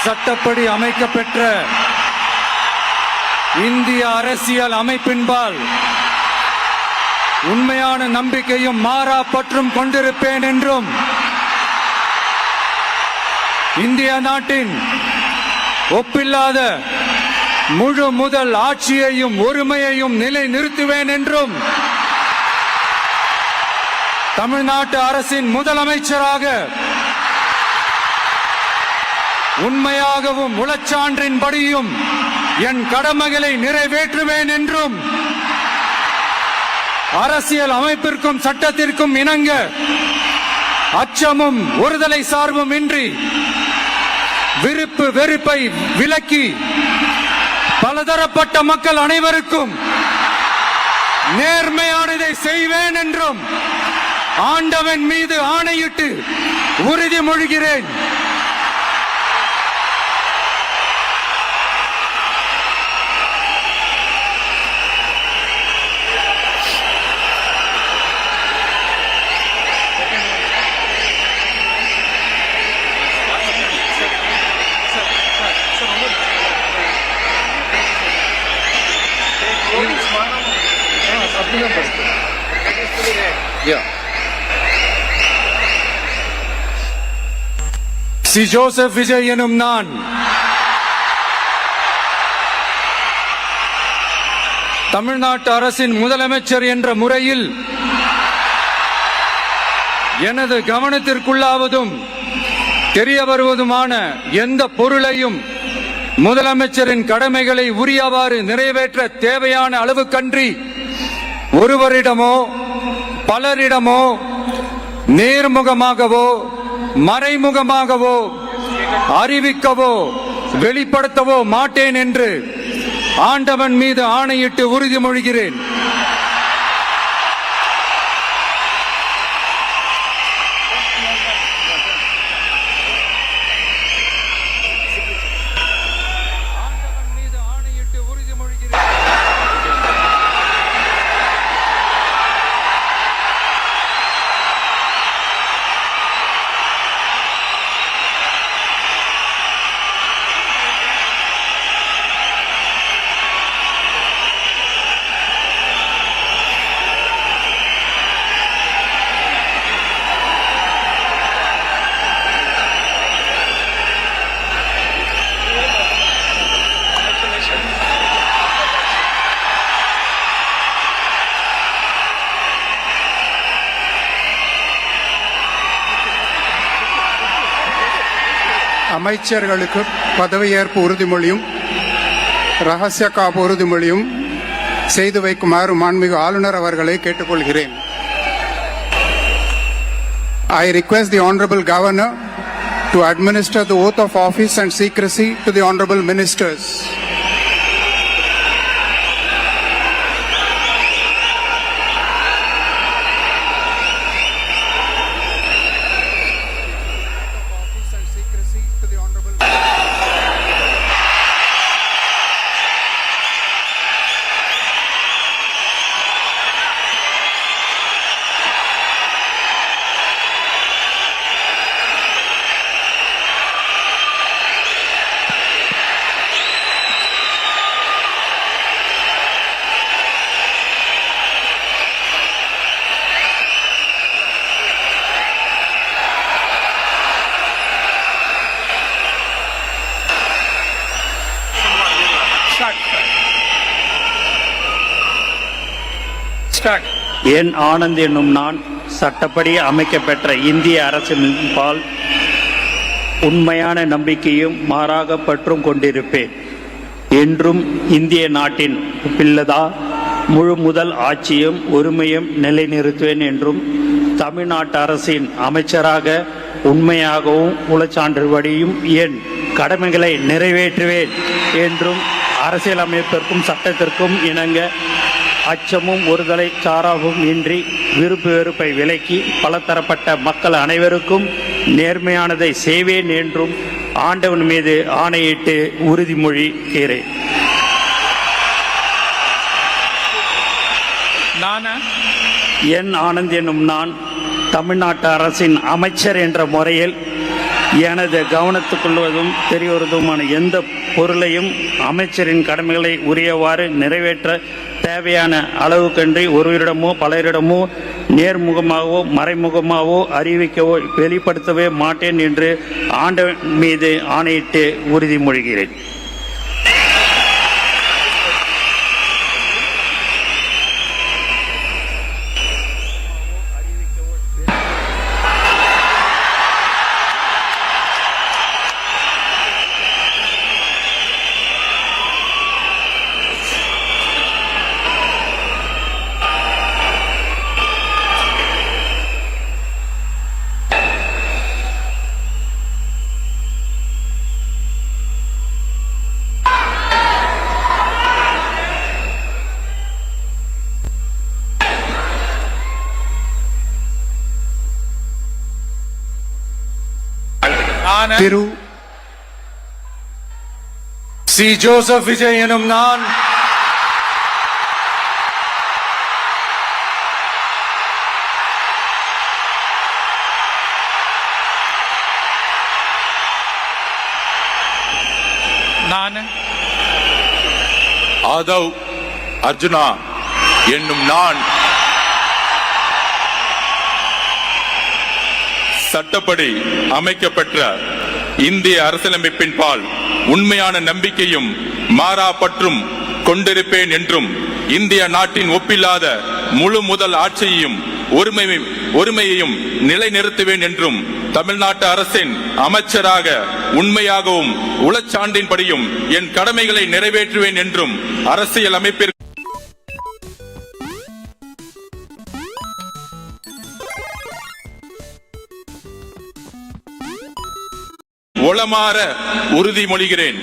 சட்டப்படி அமைக்கப்பெற்ற இந்திய அரசியல் அமைப்பின்பால் உண்மையான நம்பிக்கையும் மாறா பற்றும் கொண்டிருப்பேன் என்றும் இந்திய நாட்டின் ஒப்பில்லாத முழு முதல் ஆட்சியையும் ஒருமையையும் நிலைநிறுத்துவேன் என்றும் தமிழ்நாட்டு அரசின் முதலமைச்சராக உண்மையாகவும் உளச்சான்றின்படியும் என் கடமைகளை நிறைவேற்றுவேன் என்றும் அரசியல் அமைப்பிற்கும் சட்டத்திற்கும் இணங்க அச்சமும் ஒருதலை சார்பும் இன்றி விருப்பு வெறுப்பை விலக்கி பலதரப்பட்ட மக்கள் அனைவருக்கும் நேர்மையானதை செய்வேன் என்றும் ஆண்டவன் மீது ஆணையிட்டு உறுதிமொழிகிறேன். சி ஜோசப் விஜய் எனும் நான் தமிழ்நாட்டு அரசின் முதலமைச்சர் என்ற முறையில் எனது கவனத்திற்குள்ளாவதும் தெரிய வருவதுமான எந்த பொருளையும் முதலமைச்சரின் கடமைகளை உரியவாறு நிறைவேற்ற தேவையான அளவுக்கன்றி ஒருவரிடமோ பலரிடமோ நேர்முகமாகவோ மறைமுகமாகவோ அறிவிக்கவோ வெளிப்படுத்தவோ மாட்டேன் என்று ஆண்டவன் மீது ஆணையிட்டு உறுதிமொழிகிறேன். அமைச்சர்களுக்கு பதவியேற்பு உறுதிமொழியும் ரகசிய காப்பு உறுதிமொழியும் செய்து வைக்குமாறு மாண்புமிகு ஆளுநர் அவர்களை கேட்டுக்கொள்கிறேன். I request the Honorable Governor to administer the oath of office and secrecy to the Honorable Ministers. என் ஆனந்த் என்னும் நான் சட்டப்படி அமைக்கப்பெற்ற இந்திய அரசின்பால் உண்மையான நம்பிக்கையும் மாறாக பற்றும் கொண்டிருப்பேன் என்றும் இந்திய நாட்டின் ஒப்பில்லதா முழு முதல் ஆட்சியும் ஒருமையும் நிலைநிறுத்துவேன் என்றும் தமிழ்நாட்டு அரசின் அமைச்சராக உண்மையாகவும் உளச்சான்றுபடியும் என் கடமைகளை நிறைவேற்றுவேன் என்றும் அரசியலமைப்பிற்கும் சட்டத்திற்கும் இணங்க அச்சமும் ஒருதலை சாராவும் இன்றி விருப்பு வெறுப்பை விலக்கி பலதரப்பட்ட மக்கள் அனைவருக்கும் நேர்மையானதை செய்வேன் என்றும் ஆண்டவன் மீது ஆணையிட்டு உறுதிமொழிகிறேன். என் ஆனந்த் என்னும் நான் தமிழ்நாட்டு அரசின் அமைச்சர் என்ற முறையில் எனது கவனத்துக்குள்வதும் தெரியவருவதுமான எந்த பொருளையும் அமைச்சரின் கடமைகளை உரியவாறு நிறைவேற்ற தேவையான அளவுக்கன்றி ஒருவரிடமோ பலரிடமோ நேர்முகமாகவோ மறைமுகமாகவோ அறிவிக்கவோ வெளிப்படுத்தவே மாட்டேன் என்று ஆண்டவன் மீது ஆணையிட்டு உறுதிமொழிகிறேன். திரு சி. ஜோசப் விஜய் எனும் நான் ஆதவ் அர்ஜுனா என்னும் நான் சட்டப்படி அமைக்கப்பெற்ற இந்திய அரசியலமைப்பின் பால் உண்மையான நம்பிக்கையும் மாறா பற்றும் கொண்டிருப்பேன் என்றும் இந்திய நாட்டின் ஒப்பில்லாத முழு முதல் ஆட்சியையும் ஒருமையையும் நிலைநிறுத்துவேன் என்றும் தமிழ்நாட்டு அரசின் அமைச்சராக உண்மையாகவும் உளச்சான்றின்படியும் என் கடமைகளை நிறைவேற்றுவேன் என்றும் அரசியல் அமைப்பிற்கு உளமாற உறுதிமொழிகிறேன்.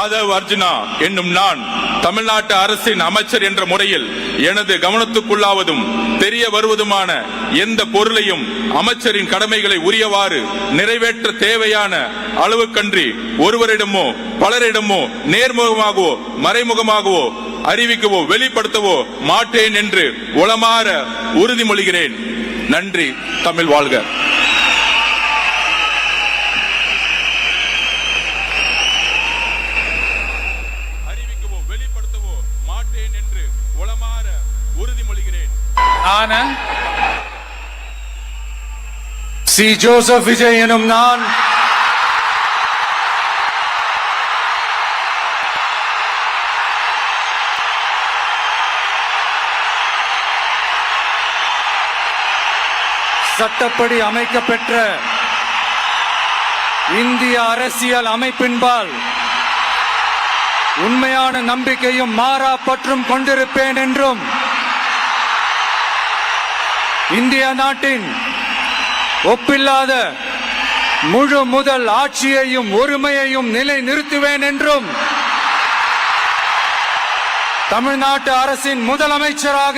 ஆதவ் அர்ஜுனா என்னும் நான் தமிழ்நாட்டு அரசின் அமைச்சர் என்ற முறையில் எனது கவனத்துக்குள்ளாவதும் தெரிய வருவதுமான எந்த பொருளையும் அமைச்சரின் கடமைகளை உரியவாறு நிறைவேற்ற தேவையான அளவுக்கன்றி ஒருவரிடமோ பலரிடமோ நேர்முகமாகவோ மறைமுகமாகவோ அறிவிக்கவோ வெளிப்படுத்தவோ மாட்டேன் என்று உளமாற உறுதிமொழிகிறேன். நன்றி. தமிழ் வாழ்க. அறிவிக்கவோ வெளிப்படுத்தவோ மாட்டேன் என்று உளமாற உறுதிமொழிகிறேன். சி. ஜோசப் விஜய் எனும் நான் சட்டப்படி அமைக்கப்பெற்ற இந்திய அரசியல் அமைப்பின்பால் உண்மையான நம்பிக்கையும் மாறா பற்றும் கொண்டிருப்பேன் என்றும் இந்திய நாட்டின் ஒப்பில்லாத முழு முதல் ஆட்சியையும் ஒருமையையும் நிலைநிறுத்துவேன் என்றும் தமிழ்நாட்டு அரசின் முதலமைச்சராக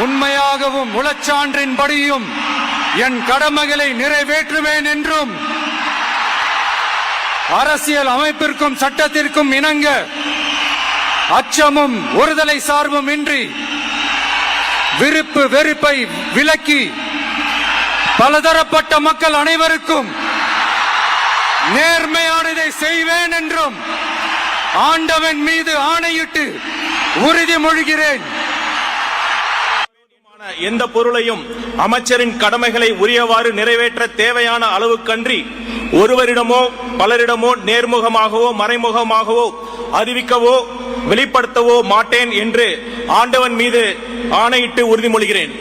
உண்மையாகவும் உளச்சான்றின்படியும் என் கடமைகளை நிறைவேற்றுவேன் என்றும் அரசியல் அமைப்பிற்கும் சட்டத்திற்கும் இணங்க அச்சமும் ஒருதலை சார்பும் இன்றி விருப்பு வெறுப்பை விலக்கி பலதரப்பட்ட மக்கள் அனைவருக்கும் நேர்மையானதை செய்வேன் என்றும் ஆண்டவன் மீது ஆணையிட்டு உறுதிமொழிகிறேன். எந்த பொருளையும் அமைச்சரின் கடமைகளை உரியவாறு நிறைவேற்ற தேவையான அளவுக்கன்றி ஒருவரிடமோ பலரிடமோ நேர்முகமாகவோ மறைமுகமாகவோ அறிவிக்கவோ வெளிப்படுத்தவோ மாட்டேன் என்று ஆண்டவன் மீது ஆணையிட்டு உறுதிமொழிகிறேன்.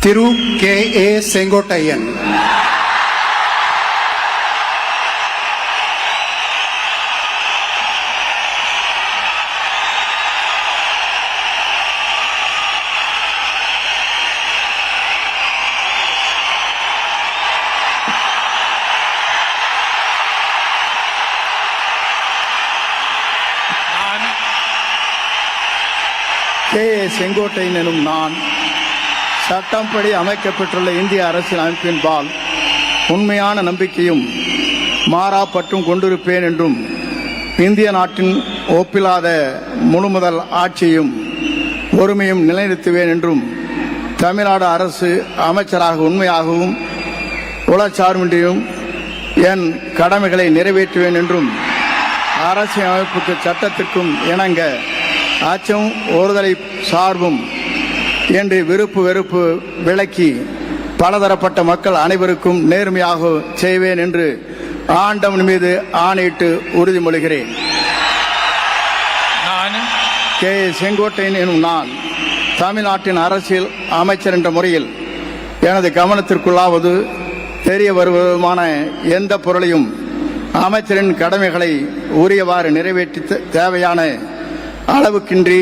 திரு K.A. செங்கோட்டையன். கே.ஏ. செங்கோட்டையன் எனும் நான் சட்டப்படி அமைக்கப்பட்டுள்ள இந்திய அரசியல் அமைப்பின்பால் உண்மையான நம்பிக்கையும் மாறா பற்றும் கொண்டிருப்பேன் என்றும் இந்திய நாட்டின் ஒப்பில்லாத முழுமுதல் ஆட்சியும் ஒருமையும் நிலைநிறுத்துவேன் என்றும் தமிழ்நாடு அரசு அமைச்சராக உண்மையாகவும் உளச்சார்பின்றியும் என் கடமைகளை நிறைவேற்றுவேன் என்றும் அரசியல் அமைப்புக்கு சட்டத்திற்கும் இணங்க அச்சம் ஒருதலை சார்பும் என்று விருப்பு வெறுப்பு விலக்கி பலதரப்பட்ட மக்கள் அனைவருக்கும் நேர்மையாக செய்வேன் என்று ஆண்டவன் மீது ஆணையிட்டு உறுதிமொழிகிறேன். நான் கே.ஏ. செங்கோட்டையன் எனும் நான் தமிழ்நாட்டின் அரசியல் அமைச்சர் என்ற முறையில் எனது கவனத்திற்குள்ளாவது தெரிய வருவதுமான எந்த பொருளையும் அமைச்சரின் கடமைகளை உரியவாறு நிறைவேற்றி தேவையான அளவுக்கின்றி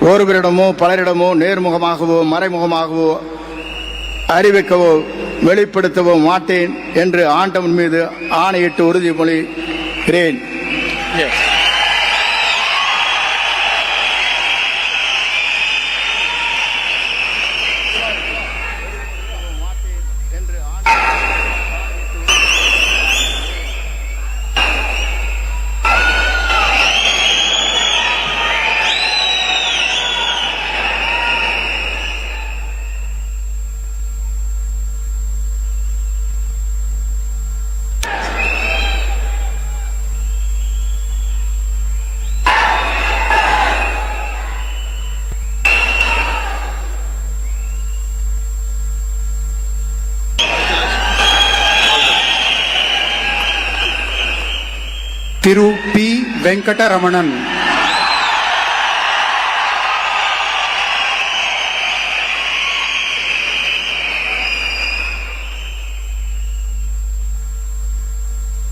ஒருவரிடமோ பலரிடமோ நேர்முகமாகவோ மறைமுகமாகவோ அறிவிக்கவோ வெளிப்படுத்தவோ மாட்டேன் என்று ஆண்டவன் மீது ஆணையிட்டு உறுதிமொழிகிறேன். திரு பி. வெங்கடரமணன்.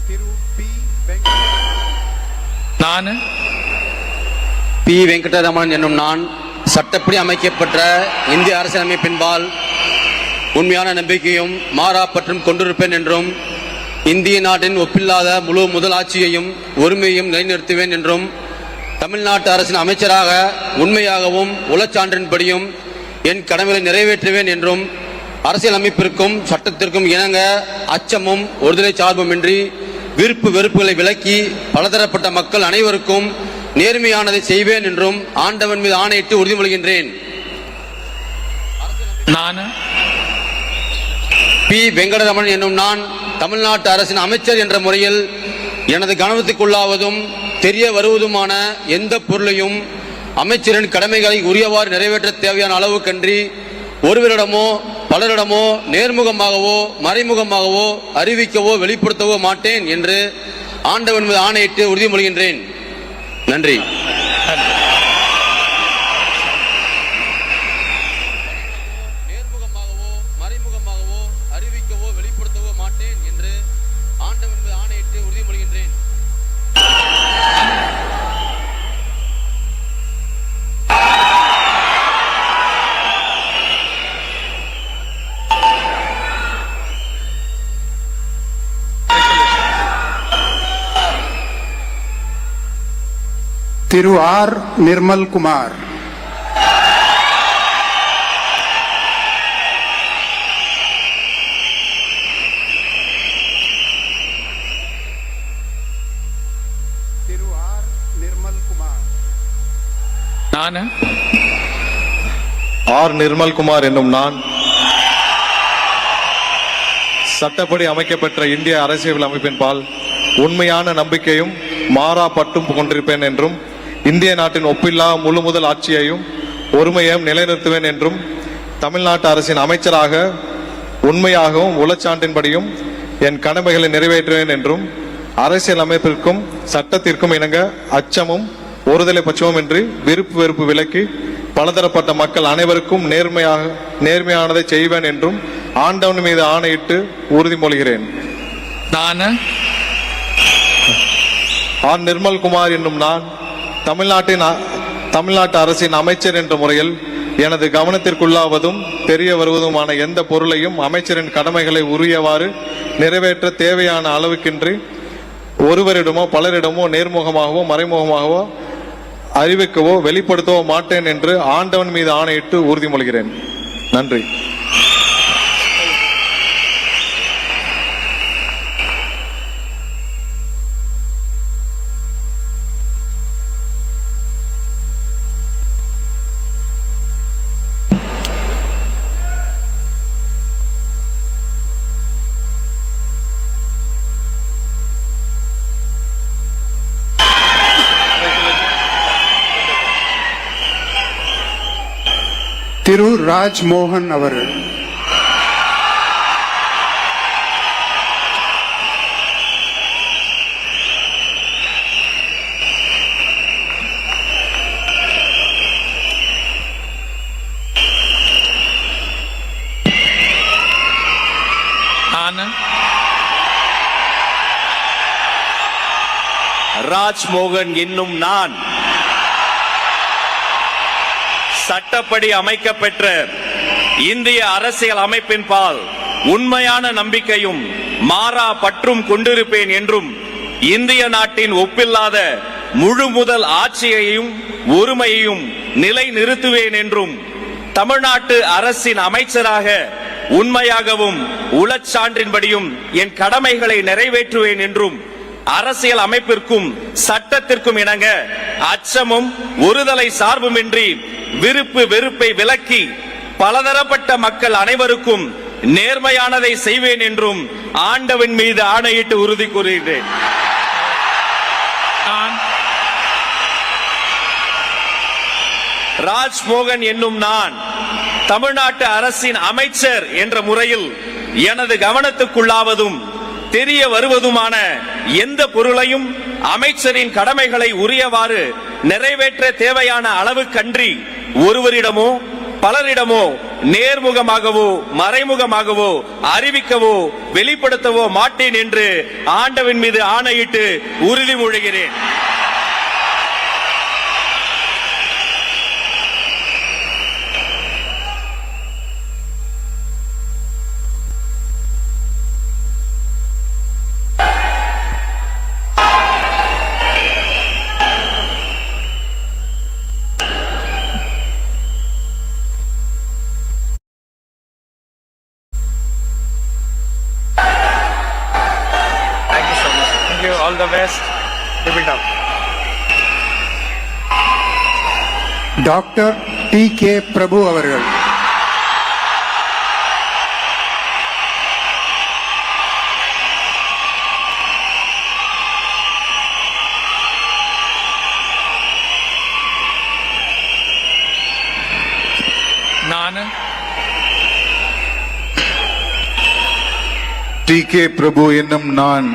திரு பி. நான் பி. வெங்கடரமணன் என்னும் நான் சட்டப்படி அமைக்கப்பட்ட இந்திய அரசியலமைப்பின்பால் உண்மையான நம்பிக்கையும் மாறா பற்றும் கொண்டிருப்பேன் என்றும் இந்திய நாட்டின் ஒப்பில்லாத முழு முதலாட்சியையும் ஒருமையையும் நிலைநிறுத்துவேன் என்றும் தமிழ்நாட்டு அரசின் அமைச்சராக உண்மையாகவும் உளச்சான்றின்படியும் என் கடமைகளை நிறைவேற்றுவேன் என்றும் அரசியல் அமைப்பிற்கும் சட்டத்திற்கும் இணங்க அச்சமும் ஒருதலை சார்புமின்றி விருப்பு வெறுப்புகளை விலக்கி பலதரப்பட்ட மக்கள் அனைவருக்கும் நேர்மையானதை செய்வேன் என்றும் ஆண்டவன் மீது ஆணையிட்டு உறுதிமொழிகின்றேன். நான் பி. வெங்கடரமணன் என்னும் நான் தமிழ்நாட்டு அரசின் அமைச்சர் என்ற முறையில் எனது கவனத்துக்குள்ளாவதும் தெரிய வருவதுமான எந்த பொருளையும் அமைச்சரின் கடமைகளை உரியவாறு நிறைவேற்ற தேவையான அளவுக்கன்றி ஒருவரிடமோ பலரிடமோ நேர்முகமாகவோ மறைமுகமாகவோ அறிவிக்கவோ வெளிப்படுத்தவோ மாட்டேன் என்று ஆண்டவன் மீது ஆணையிட்டு உறுதிமொழிகின்றேன். நன்றி. நேர்முகமாகவோ மறைமுகமாகவோ அறிவிக்கவோ வெளிப்படுத்தவோ மாட்டேன் என்று ஆண்டவன் மீது ஆணையிட்டு உறுதிமொழிகின்றேன். திரு ஆர். நிர்மல்குமார். திரு ஆர். நிர்மல்குமார். நான் ஆர். நிர்மல்குமார் என்னும் நான் சட்டப்படி அமைக்கப்பெற்ற இந்திய அரசியல் அமைப்பின்பால் உண்மையான நம்பிக்கையும் மாறா பற்றும் கொண்டிருப்பேன் என்றும் இந்திய நாட்டின் ஒப்பில்லா முழு முதல் ஆட்சியையும் ஒருமையையும் நிலைநிறுத்துவேன் என்றும் தமிழ்நாட்டு அரசின் அமைச்சராக உண்மையாகவும் உளச்சான்றின்படியும் என் கடமைகளை நிறைவேற்றுவேன் என்றும் அரசியல் அமைப்பிற்கும் சட்டத்திற்கும் இணங்க அச்சமும் ஒருதலை பட்சமும் இன்றி விருப்பு வெறுப்பு விலக்கி பலதரப்பட்ட மக்கள் அனைவருக்கும் நேர்மையானதை செய்வேன் என்றும் ஆண்டவன் மீது ஆணையிட்டு உறுதிமொழிகிறேன். நான் ஆர். நிர்மல்குமார் என்னும் நான் தமிழ்நாட்டு அரசின் அமைச்சர் என்ற முறையில் எனது கவனத்திற்குள்ளாவதும் தெரிய வருவதுமான எந்த பொருளையும் அமைச்சரின் கடமைகளை உரியவாறு நிறைவேற்ற தேவையான அளவுக்கின்றி ஒருவரிடமோ பலரிடமோ நேர்முகமாகவோ மறைமுகமாகவோ அறிவிக்கவோ வெளிப்படுத்தவோ மாட்டேன் என்று ஆண்டவன் மீது ஆணையிட்டு உறுதிமொழிகிறேன். நன்றி. திரு ராஜ்மோகன் அவர்கள். ராஜ்மோகன் என்னும் நான் சட்டப்படி அமைக்கப்பெற்ற இந்திய அரசியல் அமைப்பின் பால் உண்மையான நம்பிக்கையும் மாறா பற்றும் கொண்டிருப்பேன் என்றும் இந்திய நாட்டின் ஒப்பில்லாத முழு முதல் ஆட்சியையும் ஒருமையையும் நிலைநிறுத்துவேன் என்றும் தமிழ்நாட்டு அரசின் அமைச்சராக உண்மையாகவும் உளச்சான்றின்படியும் என் கடமைகளை நிறைவேற்றுவேன் என்றும் அரசியல் அமைப்பிற்கும் சட்டத்திற்கும் இணங்க அச்சமும் ஒருதலை சார்புமின்றி விருப்பு வெறுப்பை விலக்கி பலதரப்பட்ட மக்கள் அனைவருக்கும் நேர்மையானதை செய்வேன் என்றும் ஆண்டவன் மீது ஆணையிட்டு உறுதி கூறுகிறேன். ராஜ்மோகன் என்னும் நான் தமிழ்நாட்டு அரசின் அமைச்சர் என்ற முறையில் எனது கவனத்துக்குள்ளாவதும் தெரிய வருவதுமான எந்த பொருளையும் அமைச்சரின் கடமைகளை உரியவாறு நிறைவேற்ற தேவையான அளவுக்கன்றி ஒருவரிடமோ பலரிடமோ நேர்முகமாகவோ மறைமுகமாகவோ அறிவிக்கவோ வெளிப்படுத்தவோ மாட்டேன் என்று ஆண்டவன் மீது ஆணையிட்டு உறுதிமொழிகிறேன். All the best. Keep it up. Doctor DK. Prabhu அவர்கள். நான் டி.கே. பிரபு என்னும் நான்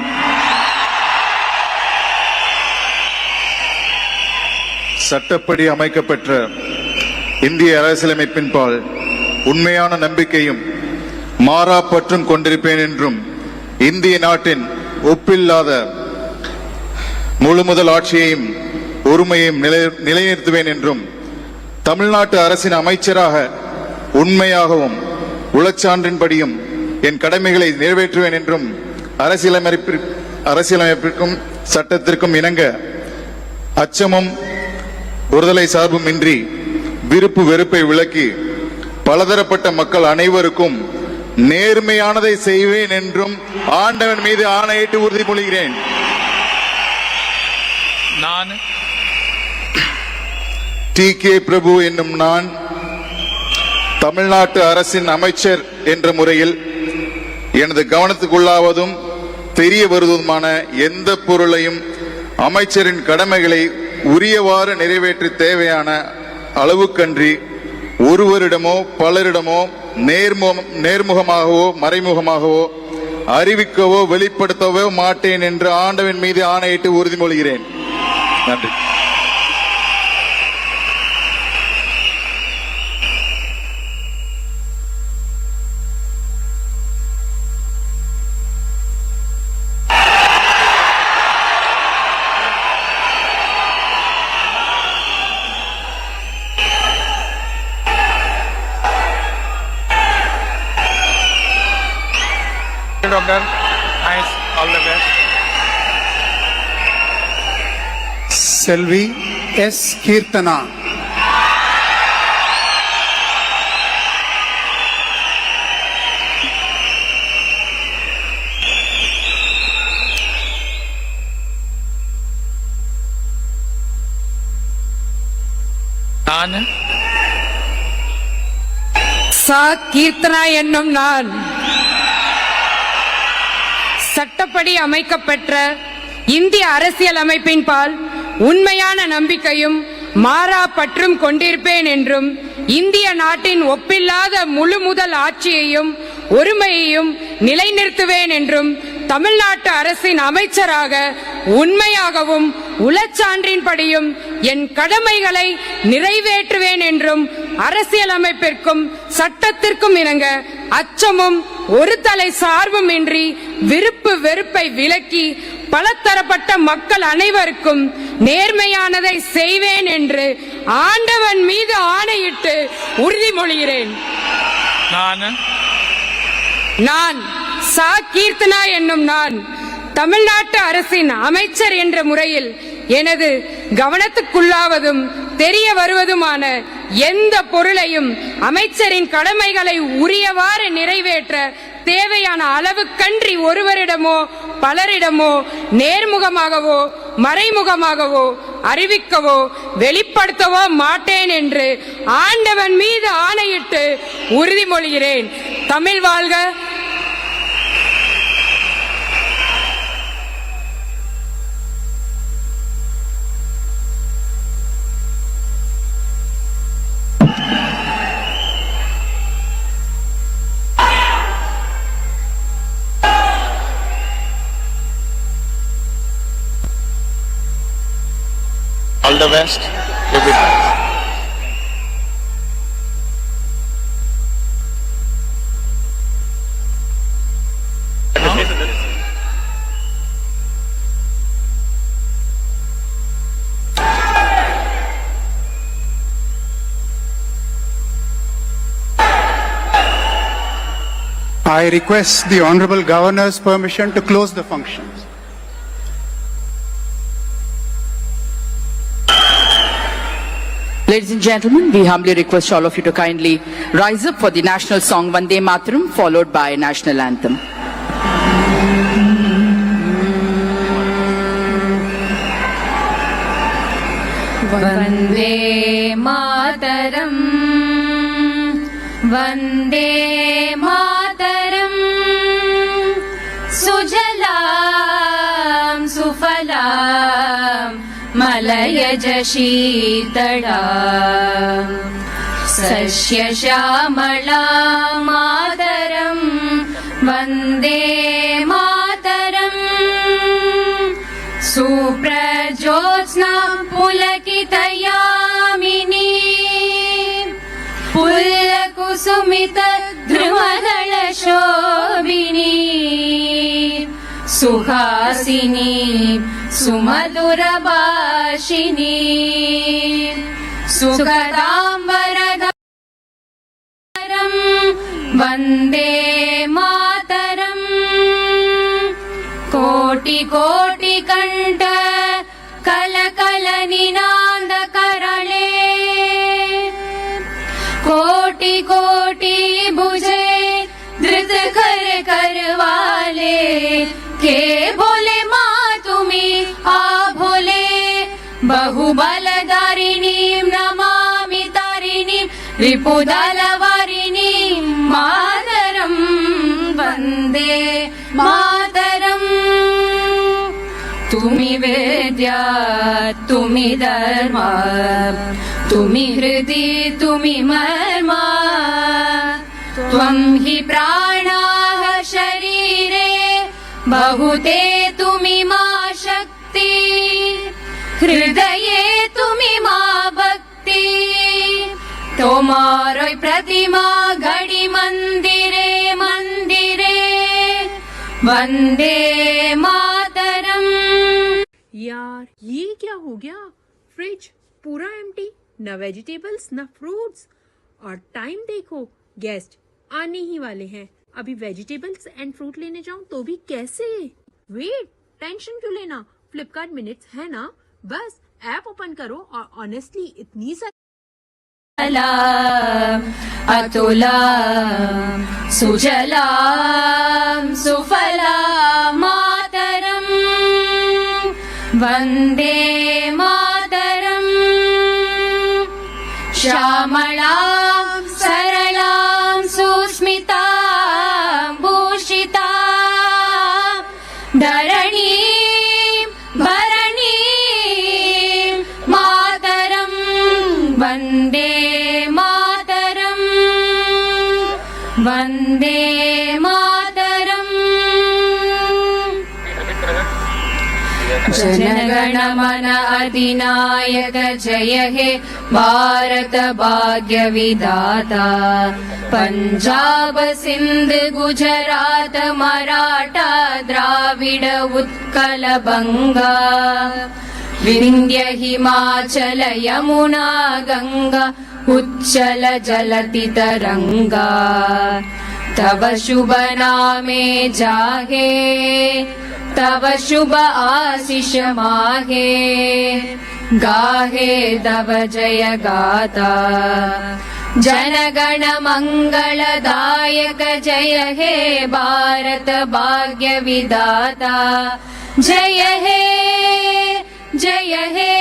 சட்டப்படி அமைக்கப்பெற்ற இந்திய அரசியலமைப்பின் பால் உண்மையான நம்பிக்கையும் மாறா பற்றும் கொண்டிருப்பேன் என்றும் இந்திய நாட்டின் ஒப்பில்லாத முழு முதல் ஆட்சியையும் ஒருமையையும் நிலைநிறுத்துவேன் என்றும் தமிழ்நாட்டு அரசின் அமைச்சராக உண்மையாகவும் உளச்சான்றின்படியும் என் கடமைகளை நிறைவேற்றுவேன் என்றும் அரசியலமைப்பிற்கும் சட்டத்திற்கும் இணங்க அச்சமும் ஒருதலை சார்பும் இன்றி விருப்பு வெறுப்பை விலக்கி பலதரப்பட்ட மக்கள் அனைவருக்கும் நேர்மையானதை செய்வேன் என்றும் ஆண்டவன் மீது ஆணையிட்டு உறுதிமொழிகிறேன். நான் டி.கே. பிரபு என்னும் நான் தமிழ்நாட்டு அரசின் அமைச்சர் என்ற முறையில் எனது கவனத்துக்குள்ளாவதும் தெரிய வருவதுமான எந்த பொருளையும் அமைச்சரின் கடமைகளை உரியவாறு நிறைவேற்ற தேவையான அளவுக்கன்றி ஒருவரிடமோ பலரிடமோ நேர்முகமாகவோ மறைமுகமாகவோ அறிவிக்கவோ வெளிப்படுத்தவோ மாட்டேன் என்று ஆண்டவன் மீது ஆணையிட்டு உறுதிமொழிகிறேன். நன்றி. Doctor, nice. All the best. Selvi S. Kirtana. நான் சா கீர்த்தனா என்னும் நான் சட்டப்படி அமைக்கப்பெற்ற இந்திய அரசியலமைப்பின் பால் உண்மையான நம்பிக்கையும் மாறா பற்றும் கொண்டிருப்பேன் என்றும் இந்திய நாட்டின் ஒப்பில்லாத முழு முதல் ஆட்சியையும் ஒருமையையும் நிலைநிறுத்துவேன் என்றும் தமிழ்நாட்டு அரசின் அமைச்சராக உண்மையாகவும் உளச்சான்றின்படியும் என் கடமைகளை நிறைவேற்றுவேன் என்றும் அரசியலமைப்பிற்கும் சட்டத்திற்கும் இணங்க அச்சமும் ஒரு தலை சார்பும் இன்றி விருப்பு வெறுப்பை விலக்கி பலதரப்பட்ட மக்கள் அனைவருக்கும் நேர்மையானதை செய்வேன் என்று ஆண்டவன் மீது ஆணையிட்டு உறுதிமொழிகிறேன். நான் சா கீர்த்தனா என்னும் நான் தமிழ்நாட்டு அரசின் அமைச்சர் என்ற முறையில் எனது கவனத்துக்குள்ளாவதும் தெரிய வருவதுமான எந்த பொருளையும் அமைச்சரின் கடமைகளை உரியவாறு நிறைவேற்ற தேவையான அளவுக்கன்றி ஒருவரிடமோ பலரிடமோ நேர்முகமாகவோ மறைமுகமாகவோ அறிவிக்கவோ வெளிப்படுத்தவோ மாட்டேன் என்று ஆண்டவன் மீது ஆணையிட்டு உறுதிமொழிகிறேன். தமிழ் வாழ்க. All the best. I request the Honorable Governor's permission to close the functions. Ladies and gentlemen, we humbly request all of you to kindly rise up for the national song Vande Mataram, followed by national anthem. Vande Mataram, Vande Mataram, Sujalam Sufalam, Malayaj Sheetalam, Sasya Shamalam Mataram, Vande Mataram, Suprajyotsna Pulakitayamini, Pullakusumita Dhrumadala Shobini, Suhasini Sumadura Bhashini, Sukadambaradaram, Vande Mataram, Koti Koti Kanta Kalakala Ninanda Karale, Koti Koti Buje Dhrit Kar Karwale, Ke Bole Ma Tumi A Bole, Bahubaladariniim Namami Tarinim, Ripudalavarinim Mataram, Vande Mataram. Tumi Vedya, Tumi Dharma, Tumi Hridi, Tumi Marma, Tvam hi Pranaha Sharire, Bahute Tumi Ma Shakti, Hridaye Tumi Ma Bhakti, Tomaroi Pratima Gadi Mandire Mandire, Vande Mataram. यार ये क्या हो गया? Fridge पूरा empty, न vegetables न fruits, और time देखो, गेस्ट आने ही वाले हैं. अभी वेजिटेबल्स एंड फ्रूट लेने जाऊं तो भी कैसे? वेट, टेंशन क्यों लेना? फ्लिपकार्ट मिनट्स है ना, बस ऐप ओपन करो और ऑनेस्टली इतनी सारी अतुला सुजला सुफला मातरम वंदे मातरम श्यामला सरला सुस्मिता भूषिता धरणी भरणी मातरम वंदे मातरम वंदे मातरम जनगण मन अधिनायक जय हे भारत भाग्य विधाता पंजाब सिंध गुजरात मराठा द्राविड उत्कल बंगा विंध्य हिमाचल यमुना गंगा उच्चल जलति तरंगा तव शुभ नामे जागे तव शुभ आशीष माहे गाहे तव जय गाता जनगण मंगलदायक जय हे भारत भाग्य विधाता जय हे जय हे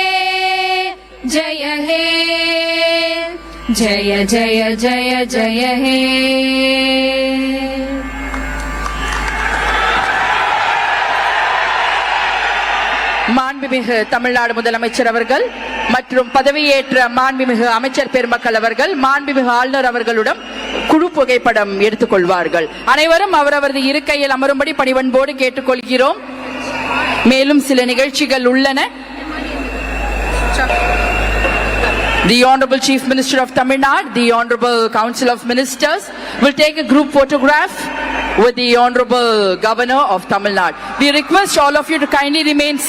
जय हे जय जय जय जय हे மாண்புமிகு தமிழ்நாடு முதலமைச்சர் அவர்கள் மற்றும் பதவியேற்ற மாண்புமிகு அமைச்சர் பெருமக்கள் அவர்கள் மாண்புமிகு ஆளுநர் அவர்களுடன் குழு புகைப்படம் எடுத்துக் கொள்வார்கள். அனைவரும் அவரவரது இருக்கையில் அமரும்படி பணிவன்போடு கேட்டுக்கொள்கிறோம். மேலும் சில நிகழ்ச்சிகள் உள்ளன. The Honorable Chief Minister of Tamil Nadu, the Honorable Council of Ministers will take a group photograph with the Honorable Governor of Tamil Nadu. We request all of you to kindly remain